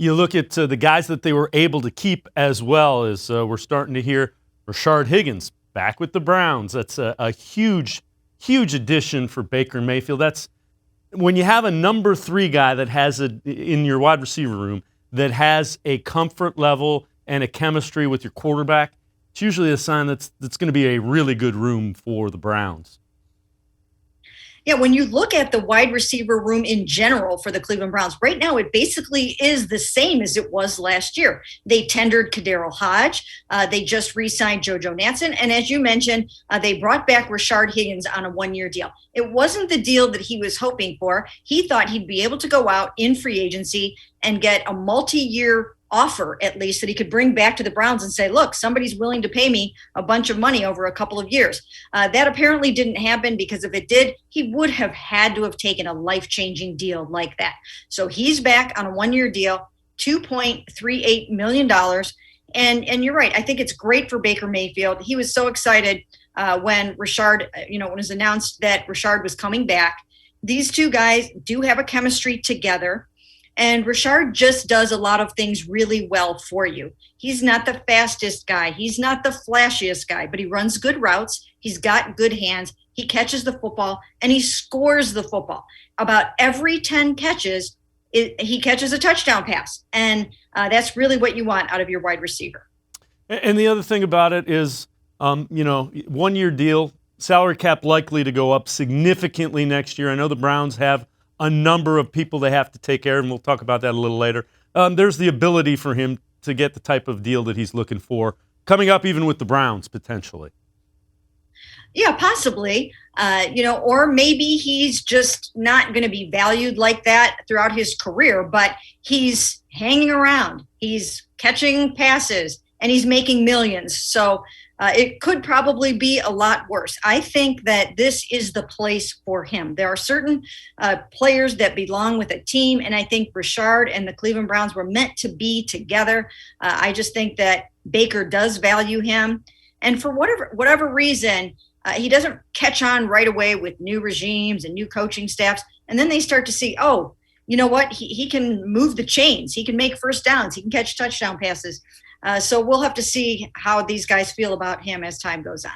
You look at the guys that they were able to keep as well as we're starting to hear Rashard Higgins back with the Browns. That's a huge, huge addition for Baker Mayfield. That's when you have a number 3 guy that has in your wide receiver room that has a comfort level and a chemistry with your quarterback. It's usually a sign that's going to be a really good room for the Browns. Yeah, when you look at the wide receiver room in general for the Cleveland Browns, right now it basically is the same as it was last year. They tendered Kadarius Hodge. They just re-signed JoJo Natson. And as you mentioned, they brought back Rashard Higgins on a 1-year deal. It wasn't the deal that he was hoping for. He thought he'd be able to go out in free agency and get a multi-year offer, at least, that he could bring back to the Browns and say, look, somebody's willing to pay me a bunch of money over a couple of years. That apparently didn't happen, because if it did, he would have had to have taken a life-changing deal like that. So he's back on a 1-year deal, $2.38 million. And you're right. I think it's great for Baker Mayfield. He was so excited when Rashard, when it was announced that Rashard was coming back. These two guys do have a chemistry together. And Rashard just does a lot of things really well for you. He's not the fastest guy. He's not the flashiest guy, but he runs good routes. He's got good hands. He catches the football, and he scores the football. About every 10 catches, he catches a touchdown pass. And that's really what you want out of your wide receiver. And the other thing about it is, 1-year deal, salary cap likely to go up significantly next year. I know the Browns have a number of people they have to take care of, and we'll talk about that a little later. There's the ability for him to get the type of deal that he's looking for coming up, even with the Browns, potentially. Yeah, possibly. Or maybe he's just not going to be valued like that throughout his career, but he's hanging around. He's catching passes, and he's making millions. So it could probably be a lot worse. I think that this is the place for him. There are certain players that belong with a team, and I think Rashard and the Cleveland Browns were meant to be together. I just think that Baker does value him. And for whatever reason, he doesn't catch on right away with new regimes and new coaching staffs. And then they start to see, oh, you know what? He can move the chains. He can make first downs. He can catch touchdown passes. So we'll have to see how these guys feel about him as time goes on.